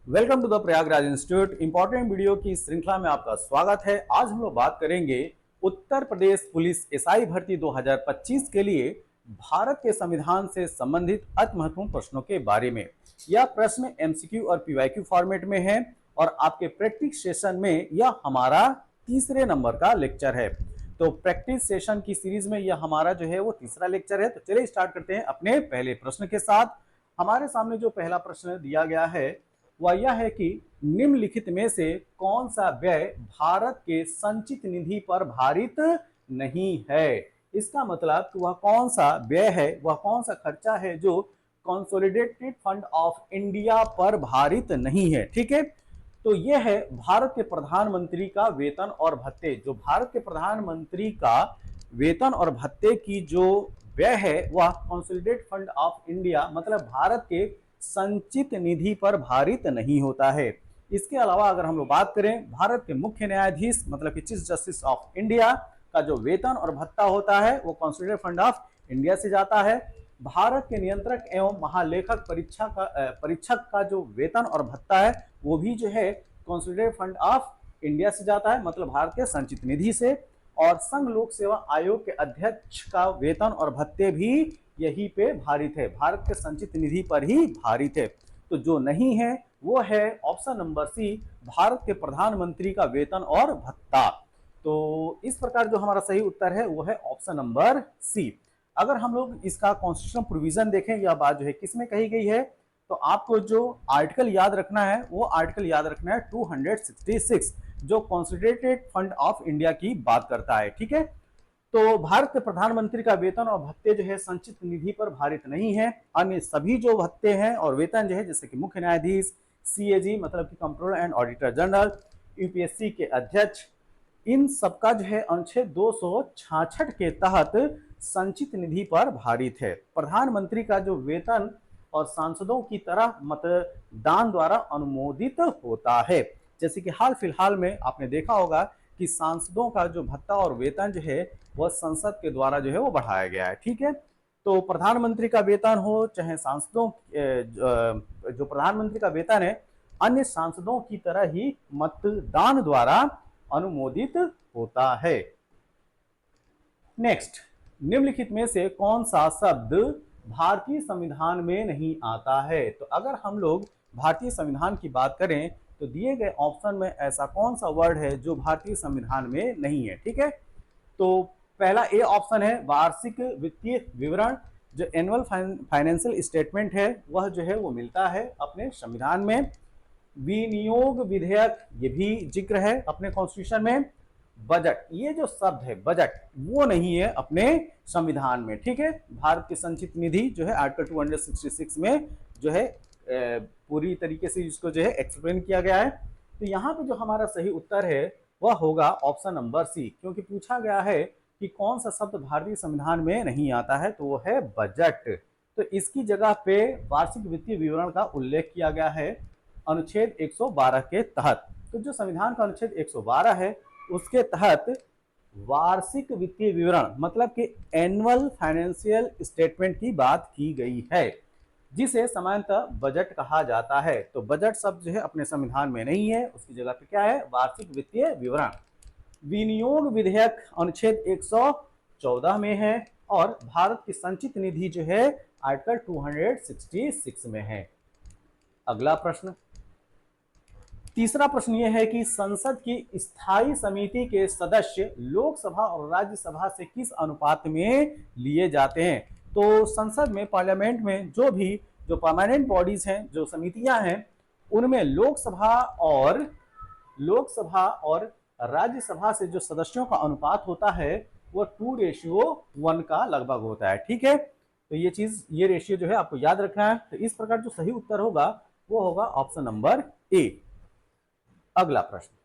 Welcome to the Prayagraj institute. Important video की श्रृंखला में आपका स्वागत है। आज हम लोग बात करेंगे उत्तर प्रदेश पुलिस एसआई भर्ती 2025 के लिए भारत के संविधान से संबंधित अति महत्वपूर्ण प्रश्नों के बारे में। यह प्रश्न एमसीक्यू और पीवाईक्यू फॉर्मेट में है और आपके प्रैक्टिस सेशन में यह हमारा तीसरे नंबर का लेक्चर है। तो प्रैक्टिस सेशन की सीरीज में यह हमारा जो है वो तीसरा लेक्चर है। तो चलिए स्टार्ट करते हैं अपने पहले प्रश्न के साथ। हमारे सामने जो पहला प्रश्न दिया गया है वह यह है कि निम्नलिखित में से कौन सा व्यय भारत के संचित निधि पर भारित नहीं है। इसका मतलब कि वह कौन सा व्यय है, वह कौन सा खर्चा है जो कंसोलिडेटेड फंड ऑफ इंडिया पर भारित नहीं है। ठीक है, तो यह है भारत के प्रधानमंत्री का वेतन और भत्ते। जो भारत के प्रधानमंत्री का वेतन और भत्ते की जो व्यय है वह कंसोलिडेटेड फंड ऑफ इंडिया मतलब भारत के संचित निधि पर भारित नहीं होता है। इसके अलावा अगर हम लोग बात करें भारत के मुख्य न्यायाधीश मतलब कि चीफ जस्टिस ऑफ इंडिया का जो वेतन और भत्ता होता है वो कंसोलिडेटेड फंड ऑफ इंडिया से जाता है। भारत के नियंत्रक एवं महालेखक परीक्षक का जो वेतन और भत्ता है वो भी जो है कंसोलिडेटेड फंड ऑफ इंडिया से जाता है मतलब भारत के संचित निधि से। और संघ लोक सेवा आयोग के अध्यक्ष का वेतन और भत्ते भी यही पे भारित है, भारत के संचित निधि पर ही भारित है। तो जो नहीं है वो है ऑप्शन नंबर सी, भारत के प्रधानमंत्री का वेतन और भत्ता। तो इस प्रकार जो हमारा सही उत्तर है वो है ऑप्शन नंबर सी। अगर हम लोग इसका कॉन्स्टिट्यूशनल प्रोविजन देखें, यह बात जो है किसमें कही गई है, तो आपको जो आर्टिकल याद रखना है वो आर्टिकल याद रखना है 266 जो कंसोलिडेटेड फंड ऑफ इंडिया की बात करता है। ठीक है, तो भारत के प्रधानमंत्री का वेतन और भत्ते जो है संचित निधि पर भारित नहीं है। अन्य सभी जो भत्ते हैं और वेतन जो है जैसे कि मुख्य न्यायाधीश, सीएजी मतलब कि controller and auditor general, UPSC के अध्यक्ष, इन सबका जो है अनुच्छेद 266 के तहत संचित निधि पर भारित है। प्रधानमंत्री का जो वेतन और सांसदों की तरह मतदान द्वारा अनुमोदित होता है। जैसे कि हाल फिलहाल में आपने देखा होगा कि सांसदों का जो भत्ता और वेतन जो है वह संसद के द्वारा जो है वो बढ़ाया गया है। ठीक है, तो प्रधानमंत्री का वेतन हो चाहे सांसदों जो प्रधानमंत्री का वेतन है अन्य सांसदों की तरह ही मतदान द्वारा अनुमोदित होता है। नेक्स्ट, निम्नलिखित में से कौन सा शब्द भारतीय संविधान में नहीं आता है। तो अगर हम लोग भारतीय संविधान की बात करें तो दिए गए ऑप्शन में ऐसा कौन सा वर्ड है जो भारतीय संविधान में नहीं है। ठीक है, तो पहला ए ऑप्शन है वार्षिक वित्तीय विवरण। जो एनुअल फाइनेंशियल स्टेटमेंट है वह जो है वो मिलता है अपने संविधान में। विनियोग विधेयक ये भी जिक्र है अपने कॉन्स्टिट्यूशन में। बजट, ये जो शब्द है बजट वो नहीं है अपने संविधान में। ठीक है, भारत की संचित निधि जो है आर्टिकल 266 में जो है पूरी तरीके से इसको जो है एक्सप्लेन किया गया है। तो यहाँ पे जो हमारा सही उत्तर है वह होगा ऑप्शन नंबर सी, क्योंकि पूछा गया है कि कौन सा शब्द भारतीय संविधान में नहीं आता है तो वो है बजट। तो इसकी जगह पे वार्षिक वित्तीय विवरण का उल्लेख किया गया है अनुच्छेद 112 के तहत। तो जो संविधान का अनुच्छेद 112 है उसके तहत वार्षिक वित्तीय विवरण मतलब कि एनुअल फाइनेंशियल स्टेटमेंट की बात की गई है जिसे सामान्यतः बजट कहा जाता है। तो बजट शब्द जो है अपने संविधान में नहीं है, उसकी जगह पे क्या है वार्षिक वित्तीय विवरण। विनियोग विधेयक अनुच्छेद 114 में है और भारत की संचित निधि जो है आर्टिकल 266 में है। अगला प्रश्न, तीसरा प्रश्न यह है कि संसद की स्थायी समिति के सदस्य लोकसभा और राज्यसभा से किस अनुपात में लिए जाते हैं। तो संसद में पार्लियामेंट में जो परमानेंट बॉडीज हैं जो समितियां हैं उनमें लोकसभा और राज्यसभा से जो सदस्यों का अनुपात होता है वो 2:1 का लगभग होता है। ठीक है, तो ये रेशियो जो है आपको याद रखना है। तो इस प्रकार जो सही उत्तर होगा वो होगा ऑप्शन नंबर ए। अगला प्रश्न,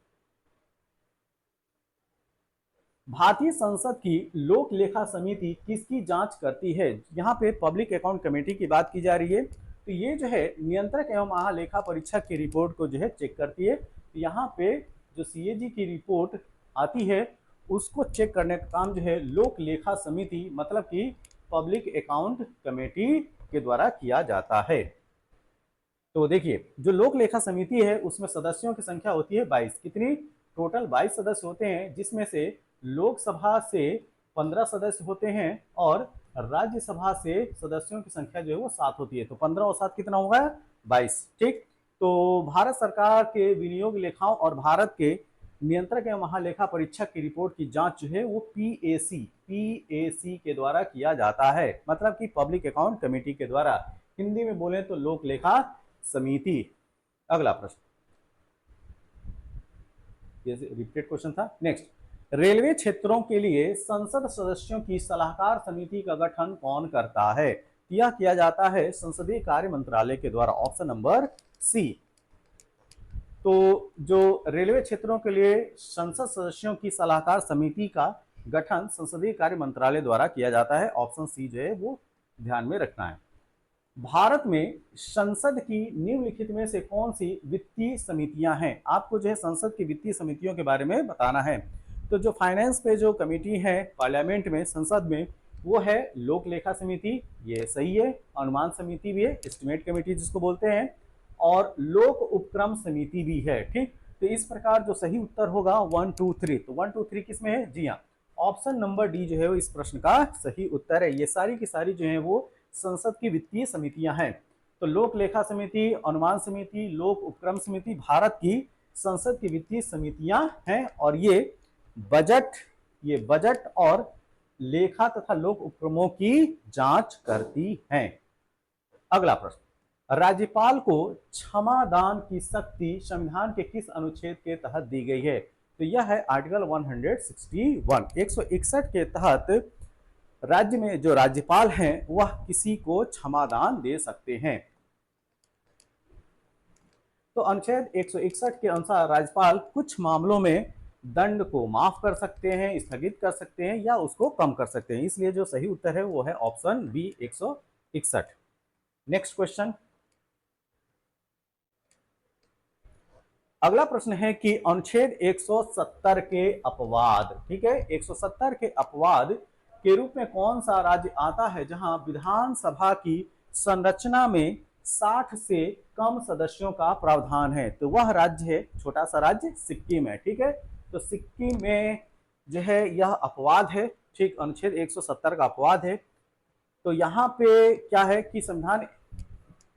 भारतीय संसद की लोक लेखा समिति किसकी जांच करती है। यहाँ पे पब्लिक अकाउंट कमेटी की बात की जा रही है। तो ये जो है नियंत्रक एवं महालेखा परीक्षक की रिपोर्ट को जो है चेक करती है। तो यहाँ पे जो सीएजी की रिपोर्ट आती है उसको चेक करने का काम जो है लोक लेखा समिति मतलब कि पब्लिक अकाउंट कमेटी के द्वारा किया जाता है। तो देखिए जो लोक लेखा समिति है उसमें सदस्यों की संख्या होती है 22। कितनी? टोटल 22 सदस्य होते हैं, जिसमें से लोकसभा से 15 सदस्य होते हैं और राज्यसभा से सदस्यों की संख्या जो है वो 7 होती है। तो 15 और 7 कितना होगा? 22। ठीक। तो भारत सरकार के विनियोग लेखाओं और भारत के नियंत्रक एवं महालेखा परीक्षक की रिपोर्ट की जांच जो है वो पीएसी के द्वारा किया जाता है, मतलब कि पब्लिक अकाउंट कमेटी के द्वारा। हिंदी में बोले तो लोक लेखा समिति। अगला प्रश्न, ये रिपीटेड क्वेश्चन था। नेक्स्ट, रेलवे क्षेत्रों के लिए संसद सदस्यों की सलाहकार समिति का गठन कौन करता है? यह किया जाता है संसदीय कार्य मंत्रालय के द्वारा। Option number C. तो जो रेलवे क्षेत्रों के लिए संसद सदस्यों की सलाहकार समिति का गठन संसदीय कार्य मंत्रालय द्वारा किया जाता है। ऑप्शन सी जो है वो ध्यान में रखना है। भारत में संसद की निम्नलिखित में से कौन सी वित्तीय समितियां हैं? आपको जो है संसद की वित्तीय समितियों के बारे में बताना है। तो जो फाइनेंस पे जो कमेटी है पार्लियामेंट में, संसद में, वो है लोक लेखा समिति, ये सही है। अनुमान समिति भी है, एस्टिमेट कमेटी जिसको बोलते हैं, और लोक उपक्रम समिति भी है। ठीक। तो इस प्रकार जो सही उत्तर होगा 1 2 3, तो 1 2 3 किसमें है? जी हाँ, ऑप्शन नंबर डी जो है वो इस प्रश्न का सही उत्तर है। ये सारी की सारी जो है वो संसद की वित्तीय समितियां हैं। तो लोक लेखा समिति, अनुमान समिति, लोक उपक्रम समिति भारत की संसद की वित्तीय समितियां हैं और ये बजट और लेखा तथा लोक उपक्रमों की जांच करती हैं। अगला प्रश्न, राज्यपाल को क्षमा दान की शक्ति संविधान के किस अनुच्छेद के तहत दी गई है? तो यह है आर्टिकल 161 के तहत राज्य में जो राज्यपाल हैं वह किसी को क्षमादान दे सकते हैं। तो अनुच्छेद 161 के अनुसार राज्यपाल कुछ मामलों में दंड को माफ कर सकते हैं, स्थगित कर सकते हैं या उसको कम कर सकते हैं। इसलिए जो सही उत्तर है वो है ऑप्शन बी 161। नेक्स्ट क्वेश्चन, अगला प्रश्न है कि अनुच्छेद 170 के अपवाद, ठीक है, 170 के अपवाद के रूप में कौन सा राज्य आता है जहां विधानसभा की संरचना में 60 से कम सदस्यों का प्रावधान है? तो वह राज्य है, छोटा सा राज्य, सिक्किम है। ठीक है, तो सिक्किम में जो है यह अपवाद है। ठीक, अनुच्छेद 170 का अपवाद है। तो यहाँ पे क्या है कि संविधान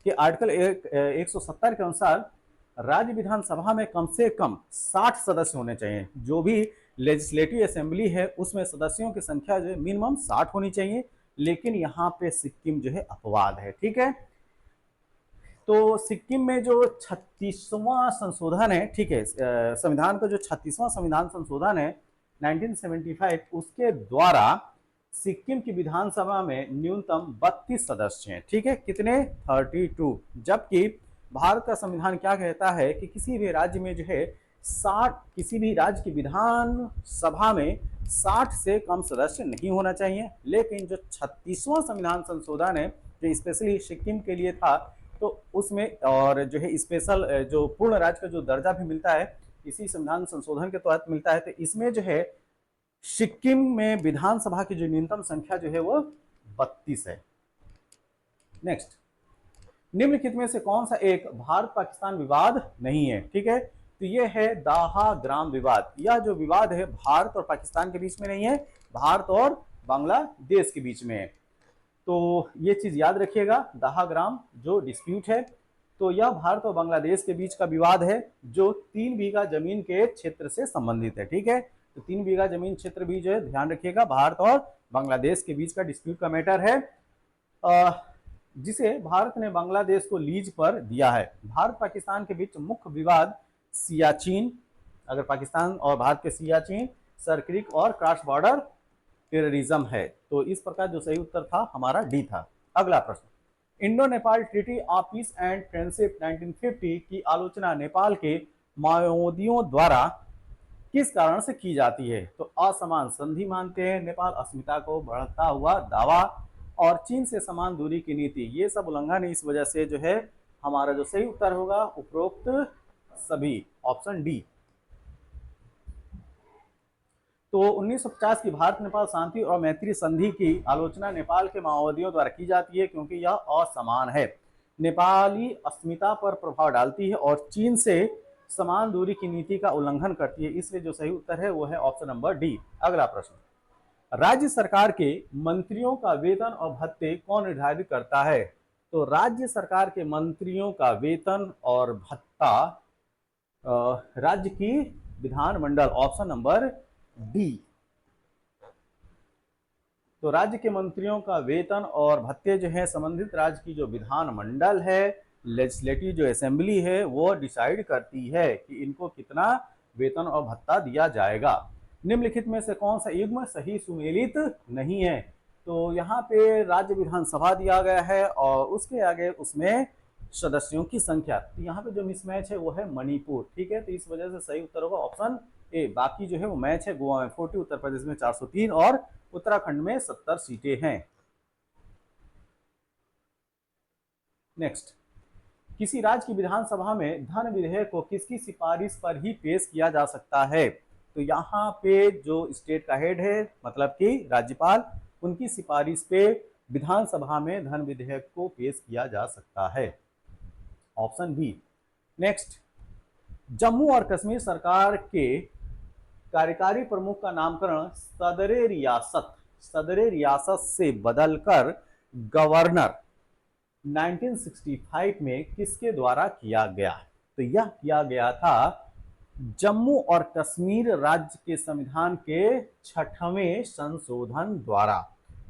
के आर्टिकल 170 के अनुसार राज्य विधानसभा में कम से कम 60 सदस्य होने चाहिए। जो भी लेजिस्लेटिव असेंबली है उसमें सदस्यों की संख्या जो है मिनिमम 60 होनी चाहिए, लेकिन यहाँ पे सिक्किम जो है अपवाद है। ठीक है, तो सिक्किम में जो 36वां संशोधन है, ठीक है, संविधान का जो 36वां संविधान संशोधन है 1975, उसके द्वारा सिक्किम की विधानसभा में न्यूनतम 32 सदस्य हैं। ठीक है, कितने? 32। जबकि भारत का संविधान क्या कहता है कि किसी भी राज्य में जो है 60, किसी भी राज्य की विधान सभा में 60 से कम सदस्य नहीं होना चाहिए। लेकिन जो 36वां संविधान संशोधन है जो स्पेशली सिक्किम के लिए था, तो उसमें और जो है स्पेशल जो पूर्ण राज्य का जो दर्जा भी मिलता है इसी संविधान संशोधन के तहत मिलता है। तो इसमें जो है सिक्किम में विधानसभा की जो न्यूनतम संख्या जो है वो 32 है। नेक्स्ट, निम्नलिखित में से कौन सा एक भारत पाकिस्तान विवाद नहीं है? ठीक है, तो ये है दाहा ग्राम विवाद। यह जो विवाद है भारत और पाकिस्तान के बीच में नहीं है, भारत और बांग्लादेश के बीच में है। तो ये चीज याद रखिएगा, दाहा ग्राम जो डिस्प्यूट है, तो यह भारत और बांग्लादेश के बीच का विवाद है जो 3 बीघा जमीन के क्षेत्र से संबंधित है। ठीक है, तो 3 बीघा जमीन क्षेत्र भी जो है ध्यान रखिएगा, भारत और बांग्लादेश के बीच का डिस्प्यूट का मैटर है, जिसे भारत ने बांग्लादेश को लीज पर दिया है। भारत पाकिस्तान के बीच मुख्य विवाद सियाचिन, अगर पाकिस्तान और भारत के सियाचिन, सरक्रिक और क्रॉस बॉर्डर टेररिज्म है। तो इस प्रकार जो सही उत्तर था हमारा डी था। अगला प्रश्न, Indo Nepal treaty of peace and friendship 1950 की आलोचना नेपाल के माओवादियों द्वारा किस कारण से की जाती है? तो असमान संधि मानते हैं, नेपाल अस्मिता को बढ़ता हुआ दावा और चीन से समान दूरी की नीति, ये सब उल्लंघन है। इस वजह से जो है हमारा जो सही उत्तर होगा उपरोक्त सभी, ऑप्शन डी। तो 1950 की भारत नेपाल शांति और मैत्री संधि की आलोचना नेपाल के माओवादियों द्वारा की जाती है क्योंकि यह असमान है। नेपाली अस्मिता पर प्रभाव डालती है और चीन से समान दूरी की नीति का उल्लंघन करती है। इसलिए जो सही उत्तर है वो है ऑप्शन नंबर डी। अगला प्रश्न, राज्य सरकार के मंत्रियों का वेतन और भत्ते कौन निर्धारित करता है? तो राज्य सरकार के मंत्रियों का वेतन और भत्ता राज्य की विधानमंडल, ऑप्शन नंबर डी। तो राज्य के मंत्रियों का वेतन और भत्ते जो है संबंधित राज्य की जो विधानमंडल है, लेजिस्लेटिव जो असेंबली है, वो डिसाइड करती है कि इनको कितना वेतन और भत्ता दिया जाएगा। निम्नलिखित में से कौन सा युग्म सही सुमेलित नहीं है? तो यहाँ पे राज्य विधानसभा दिया गया है और उसके आगे उसमें सदस्यों की संख्या, तो यहाँ पे जो मिसमैच है वो है मणिपुर। ठीक है, तो इस वजह से सही उत्तर होगा ऑप्शन ए। बाकी जो है वो मैच है, गोवा में 40, उत्तर प्रदेश में 403 और उत्तराखंड में 70 सीटें हैं। नेक्स्ट, किसी राज्य की विधानसभा में धन विधेयक को किसकी सिफारिश पर ही पेश किया जा सकता है? तो यहाँ पे जो स्टेट का हेड है, मतलब कि राज्यपाल, उनकी सिफारिश पे विधानसभा में धन विधेयक को पेश किया जा सकता है, ऑप्शन बी। नेक्स्ट, जम्मू और कश्मीर सरकार के कार्यकारी प्रमुख का नामकरण सदरे रियासत से बदलकर गवर्नर 1965 में किसके द्वारा किया गया? तो यह किया गया था जम्मू और कश्मीर राज्य के संविधान के 6वें संशोधन द्वारा।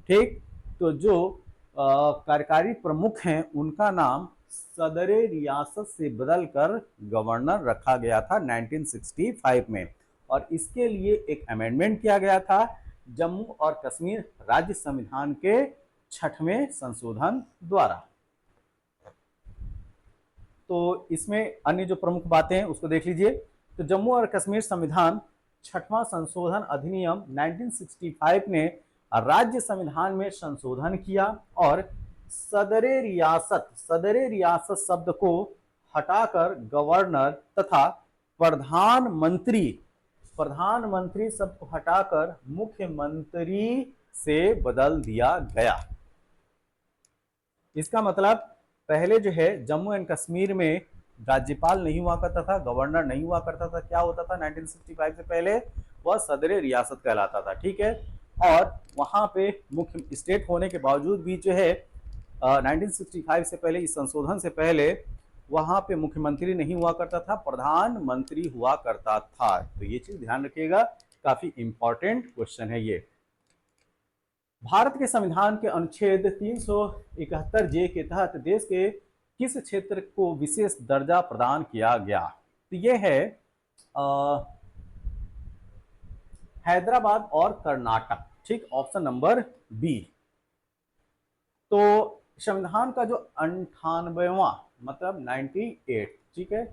ठीक, तो जो कार्यकारी प्रमुख हैं उनका नाम सदरे रियासत से बदलकर गवर्नर रखा गया था 1965 में, और इसके लिए एक अमेंडमेंट किया गया था जम्मू और कश्मीर राज्य संविधान के 6वें संशोधन द्वारा। तो इसमें अन्य जो प्रमुख बातें हैं उसको देख लीजिए। तो जम्मू और कश्मीर संविधान 6वां संशोधन अधिनियम 1965 ने राज्य संविधान में संशोधन किया और सदरे रियासत शब्द को हटाकर गवर्नर तथा प्रधानमंत्री शब्द को हटाकर मुख्यमंत्री से बदल दिया गया। इसका मतलब पहले जो है जम्मू एंड कश्मीर में राज्यपाल नहीं हुआ करता था, गवर्नर नहीं हुआ करता था। क्या होता था 1965 से पहले? वह सदरे रियासत कहलाता था। ठीक है, और वहां पे मुख्य स्टेट होने के बावजूद भी जो है 1965 से पहले, इस संशोधन से पहले, वहां पे मुख्यमंत्री नहीं हुआ करता था, प्रधानमंत्री हुआ करता था। तो ये चीज ध्यान रखिएगा, काफी इंपॉर्टेंट क्वेश्चन है ये। भारत के संविधान के अनुच्छेद 371 जे के तहत देश के किस क्षेत्र को विशेष दर्जा प्रदान किया गया? तो ये है हैदराबाद और कर्नाटक। ठीक, ऑप्शन नंबर बी। तो संविधान का जो 98वां मतलब 98, ठीक है,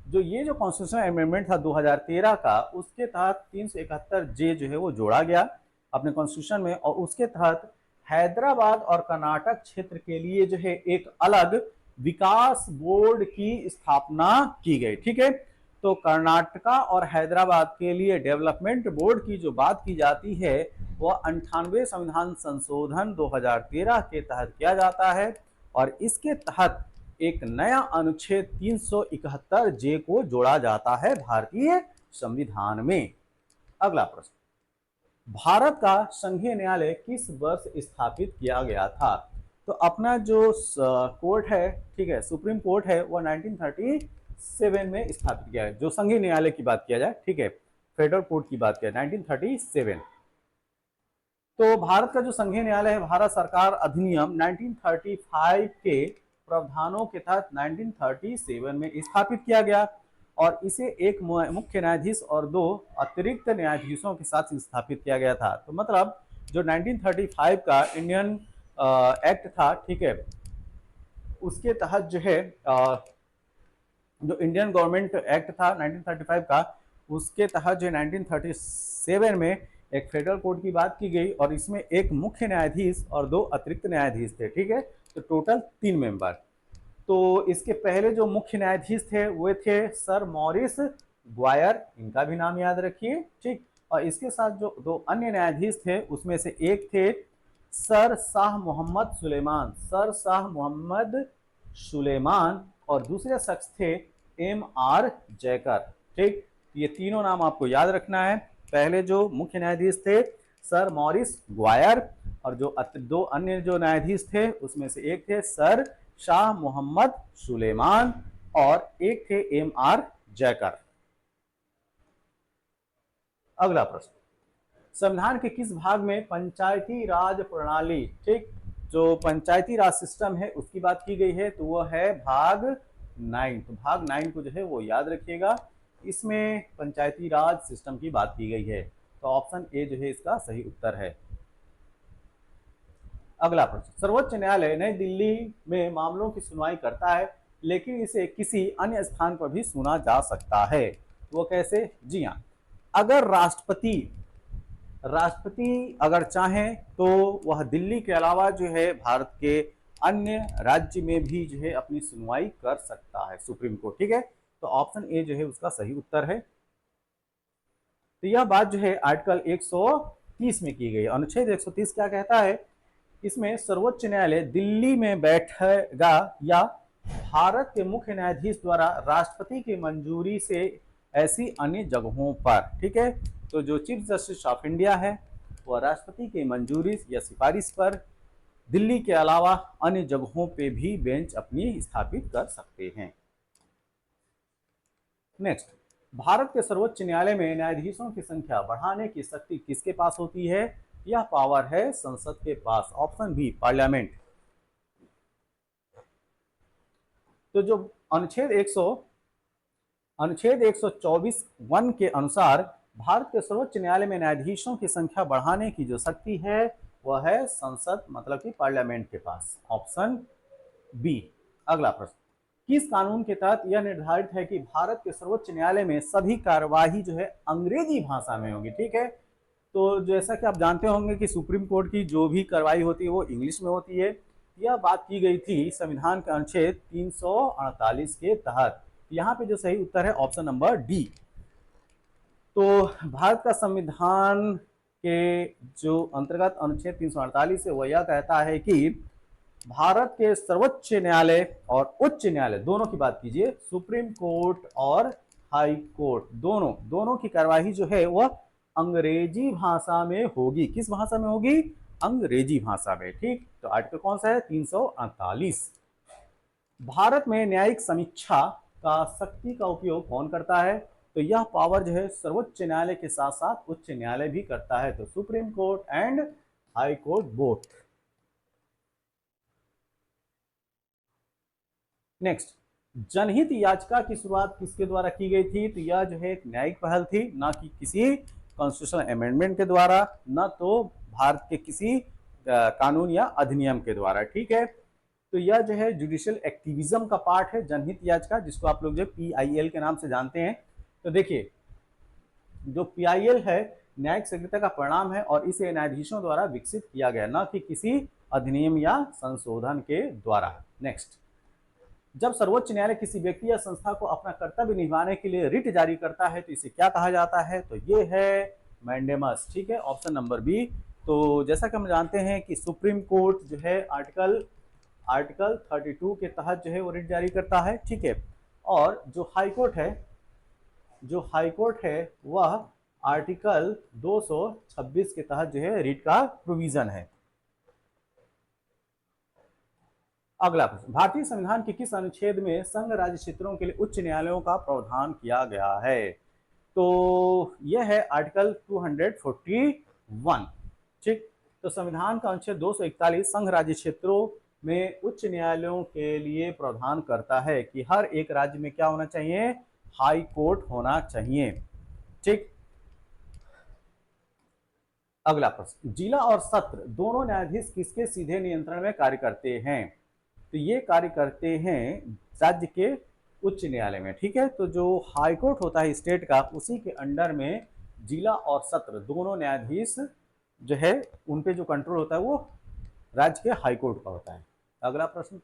जो ये जो कॉन्स्टिट्यूशनल अमेंडमेंट था 2013 का, उसके तहत 371 जे जो है वो जोड़ा गया अपने कॉन्स्टिट्यूशन में, और उसके तहत हैदराबाद और कर्नाटक क्षेत्र के लिए जो है एक अलग विकास बोर्ड की स्थापना की गई। ठीक है, तो कर्नाटका और हैदराबाद के लिए डेवलपमेंट बोर्ड की जो बात की जाती है वह 98वें संविधान संशोधन 2013 के तहत किया जाता है, और इसके तहत एक नया अनुच्छेद 371 जे को जोड़ा जाता है भारतीय संविधान में। अगला प्रश्न, भारत का संघीय न्यायालय किस वर्ष स्थापित किया गया था? तो अपना जो कोर्ट है, ठीक है, सुप्रीम कोर्ट है, वह 1937 में स्थापित किया है। जो संघीय न्यायालय की बात किया जाए, ठीक है, फेडरल कोर्ट की बात किया 1937। तो भारत का जो संघीय न्यायालय है, भारत सरकार अधिनियम 1935 के प्रावधानों के तहत 1937 में स्थापित किया गया, और इसे एक मुख्य न्यायाधीश और 2 अतिरिक्त न्यायाधीशों के साथ स्थापित किया गया था। तो मतलब जो 1935 का इंडियन एक्ट था, ठीक है, उसके तहत जो है जो इंडियन गवर्नमेंट एक्ट था 1935 का, उसके तहत जो 1937 में एक फेडरल कोर्ट की बात की गई, और इसमें एक मुख्य न्यायाधीश और 2 अतिरिक्त न्यायाधीश थे। ठीक है, तो टोटल 3 मेंबर। तो इसके पहले जो मुख्य न्यायाधीश थे वो थे सर मॉरिस ग्वायर, इनका भी नाम याद रखिए। ठीक, और इसके साथ जो 2 अन्य न्यायाधीश थे उसमें से एक थे सर शाह मोहम्मद सुलेमान और दूसरे शख्स थे M.R. जयकर। ठीक, ये तीनों नाम आपको याद रखना है। पहले जो मुख्य न्यायाधीश थे सर मॉरिस ग्वायर, और जो दो अन्य जो न्यायाधीश थे उसमें से एक थे सर शाह मोहम्मद सुलेमान और एक थे M.R. जयकर। अगला प्रश्न, संविधान के किस भाग में पंचायती राज प्रणाली, ठीक, जो पंचायती राज सिस्टम है उसकी बात की गई है, तो वो है भाग 9। तो भाग 9 को जो है वो याद रखिएगा, इसमें पंचायती राज सिस्टम की बात की गई है। तो ऑप्शन ए जो है इसका सही उत्तर है। अगला प्रश्न, सर्वोच्च न्यायालय नई दिल्ली में मामलों की सुनवाई करता है, लेकिन इसे किसी अन्य स्थान पर भी सुना जा सकता है। वो कैसे? जी हाँ, अगर राष्ट्रपति अगर चाहें तो वह दिल्ली के अलावा जो है भारत के अन्य राज्य में भी जो है अपनी सुनवाई कर सकता है, सुप्रीम कोर्ट। ठीक है, तो ऑप्शन ए जो है उसका सही उत्तर है। तो यह बात जो है आर्टिकल 130 में की गई। अनुच्छेद 130 क्या कहता है? इसमें सर्वोच्च न्यायालय दिल्ली में बैठेगा या भारत के मुख्य न्यायाधीश द्वारा राष्ट्रपति की मंजूरी से ऐसी अन्य जगहों पर। ठीक है, तो जो चीफ जस्टिस ऑफ इंडिया है वह राष्ट्रपति की मंजूरी या सिफारिश पर दिल्ली के अलावा अन्य जगहों पे भी बेंच अपनी स्थापित कर सकते हैं। नेक्स्ट, भारत के सर्वोच्च न्यायालय में न्यायाधीशों की संख्या बढ़ाने की शक्ति किसके पास होती है? यह पावर है संसद के पास। Option B, parliament. तो जो अनुच्छेद 124(1) के अनुसार भारत के सर्वोच्च न्यायालय में न्यायाधीशों की संख्या बढ़ाने की जो शक्ति है वह है संसद, मतलब कि पार्लियामेंट के पास। Option B. अगला प्रश्न, किस कानून के तहत यह निर्धारित है कि भारत के सर्वोच्च न्यायालय में सभी कार्यवाही जो है अंग्रेजी भाषा में होगी? ठीक है, तो जैसा कि आप जानते होंगे कि सुप्रीम कोर्ट की जो भी कार्रवाई होती है वो इंग्लिश में होती है। यह बात की गई थी संविधान के अनुच्छेद 348 के तहत। यहाँ पे जो सही उत्तर है ऑप्शन नंबर डी। तो भारत का संविधान के जो अंतर्गत अनुच्छेद 348 है वह यह कहता है कि भारत के सर्वोच्च न्यायालय और उच्च न्यायालय दोनों की बात कीजिए, सुप्रीम कोर्ट और हाई कोर्ट, दोनों की कार्यवाही जो है वह अंग्रेजी भाषा में होगी। किस भाषा में होगी? अंग्रेजी भाषा में। ठीक, तो आर्टिकल कौन सा है? 348। भारत में न्यायिक समीक्षा का शक्ति का उपयोग कौन करता है? तो यह पावर जो है सर्वोच्च न्यायालय के साथ साथ उच्च न्यायालय भी करता है, तो supreme court and high court both. Next, जनहित याचिका की शुरुआत किसके द्वारा की गई थी? तो यह जो है एक न्यायिक पहल थी, ना कि किसी कॉन्स्टिट्यूशनल अमेंडमेंट के द्वारा, ना तो भारत के किसी कानून या अधिनियम के द्वारा। ठीक है, तो यह जो है जुडिशियल एक्टिविज्म का पार्ट है, जनहित याचिका, जिसको आप लोग जो PIL के नाम से जानते हैं। तो देखिए, जो PIL है न्यायिक शीघ्रता का परिणाम है और इसे न्यायाधीशों द्वारा विकसित किया गया, न कि किसी अधिनियम या संशोधन के द्वारा। नेक्स्ट, जब सर्वोच्च न्यायालय किसी व्यक्ति या संस्था को अपना कर्तव्य निभाने के लिए रिट जारी करता है तो इसे क्या कहा जाता है? तो ये है मैंडेमस। ठीक है, ऑप्शन नंबर बी। तो जैसा कि हम जानते हैं कि सुप्रीम कोर्ट जो है आर्टिकल 32 के तहत जो है वो रिट जारी करता है। ठीक है, और जो हाई कोर्ट है वह आर्टिकल 226 के तहत जो है रिट का प्रोविजन है। अगला प्रश्न, भारतीय संविधान के किस अनुच्छेद में संघ राज्य क्षेत्रों के लिए उच्च न्यायालयों का प्रावधान किया गया है? तो यह है आर्टिकल 241। ठीक, तो संविधान का अनुच्छेद 241 संघ राज्य क्षेत्रों में उच्च न्यायालयों के लिए प्रावधान करता है कि हर एक राज्य में क्या होना चाहिए? हाई कोर्ट होना चाहिए। ठीक, अगला प्रश्न, जिला और सत्र दोनों न्यायाधीश किसके सीधे नियंत्रण में कार्य करते हैं? तो ये कार्य करते हैं राज्य के उच्च न्यायालय में। ठीक है, तो जो हाई कोर्ट होता है स्टेट का, उसी के अंडर में जिला और सत्र दोनों न्यायाधीश जो है उन पे जो कंट्रोल होता है वो राज्य के हाई कोर्ट का होता है। अगला प्रश्न,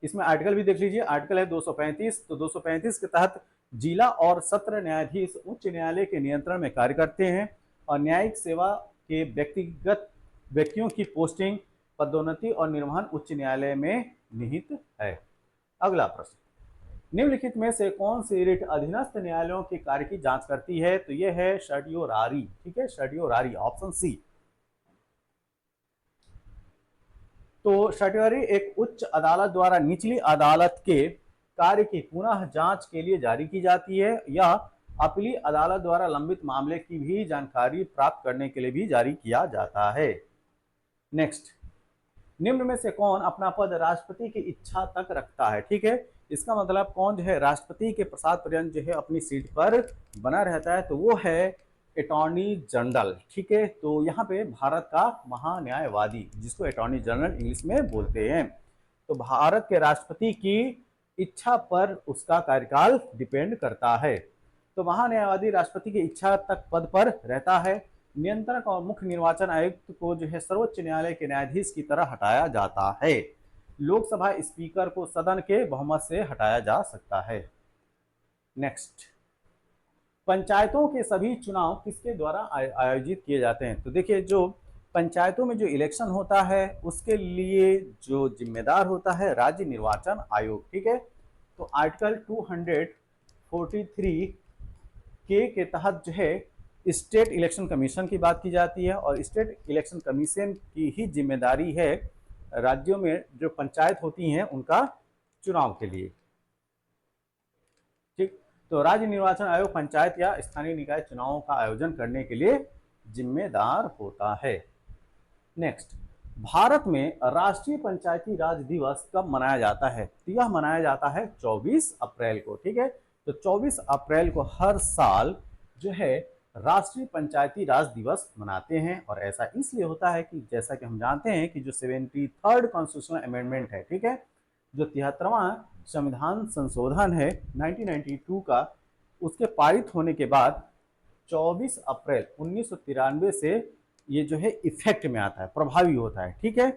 इसमें आर्टिकल भी देख लीजिए, आर्टिकल है 235। तो 235 के तहत जिला और सत्र न्यायाधीश उच्च न्यायालय के नियंत्रण में कार्य करते हैं और न्यायिक सेवा के व्यक्तिगत व्यक्तियों की पोस्टिंग पदोन्नति और निर्वहन उच्च न्यायालय में निहित है। अगला प्रश्न, निम्नलिखित में से कौन सी रिट अधीनस्थ न्यायालयों के कार्य की जांच करती है? तो यह है सर्टियोरारी। ठीक है, सर्टियोरारी, ऑप्शन सी। तो सर्टियोरारी एक उच्च अदालत द्वारा निचली अदालत के कार्य की पुनः जांच के लिए जारी की जाती है, या अपीली अदालत द्वारा लंबित मामले की भी जानकारी प्राप्त करने के लिए भी जारी किया जाता है। नेक्स्ट, निम्न में से कौन अपना पद राष्ट्रपति की इच्छा तक रखता है? ठीक है, इसका मतलब कौन जो है राष्ट्रपति के प्रसाद पर्यंत जो है अपनी सीट पर बना रहता है? तो वो है अटॉर्नी जनरल। ठीक है, तो यहाँ पे भारत का महान्यायवादी, जिसको अटॉर्नी जनरल इंग्लिश में बोलते हैं, तो भारत के राष्ट्रपति की इच्छा पर उसका कार्यकाल डिपेंड करता है। तो महान्यायवादी राष्ट्रपति की इच्छा तक पद पर रहता है। नियंत्रक और मुख्य निर्वाचन आयुक्त को जो है सर्वोच्च न्यायालय के न्यायाधीश की तरह हटाया जाता है। लोकसभा स्पीकर को सदन के बहुमत से हटाया जा सकता है। नेक्स्ट, पंचायतों के सभी चुनाव किसके द्वारा आयोजित किए जाते हैं? तो देखिए, जो पंचायतों में जो इलेक्शन होता है उसके लिए जो जिम्मेदार होता है राज्य निर्वाचन आयोग। ठीक है, तो आर्टिकल 243 के तहत जो है स्टेट इलेक्शन कमीशन की बात की जाती है, और स्टेट इलेक्शन कमीशन की ही जिम्मेदारी है राज्यों में जो पंचायत होती हैं उनका चुनाव के लिए। ठीक, तो राज्य निर्वाचन आयोग पंचायत या स्थानीय निकाय चुनावों का आयोजन करने के लिए जिम्मेदार होता है। नेक्स्ट, भारत में राष्ट्रीय पंचायती राज दिवस कब मनाया जाता है? तो यह मनाया जाता है 24 अप्रैल को। ठीक है, तो 24 अप्रैल को हर साल जो है राष्ट्रीय पंचायती राज दिवस मनाते हैं, और ऐसा इसलिए होता है कि जैसा कि हम जानते हैं कि जो 73rd कॉन्स्टिट्यूशनल अमेंडमेंट है, ठीक है, जो 73वां संविधान संशोधन है 1992 का, उसके पारित होने के बाद 24 अप्रैल 1993 से ये जो है इफेक्ट में आता है, प्रभावी होता है। ठीक है,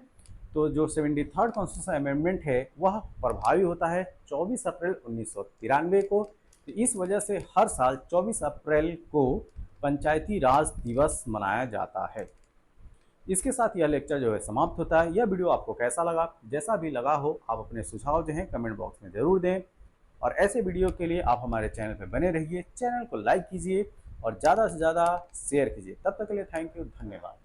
तो जो 73rd कॉन्स्टिट्यूशनल अमेंडमेंट है वह प्रभावी होता है 24 अप्रैल 1993 को। तो इस वजह से हर साल 24 अप्रैल को पंचायती राज दिवस मनाया जाता है। इसके साथ यह लेक्चर जो है समाप्त होता है। यह वीडियो आपको कैसा लगा? जैसा भी लगा हो आप अपने सुझाव जो हैं कमेंट बॉक्स में ज़रूर दें, और ऐसे वीडियो के लिए आप हमारे चैनल पर बने रहिए। चैनल को लाइक कीजिए और ज़्यादा से ज़्यादा शेयर कीजिए। तब तक के लिए थैंक यू, धन्यवाद।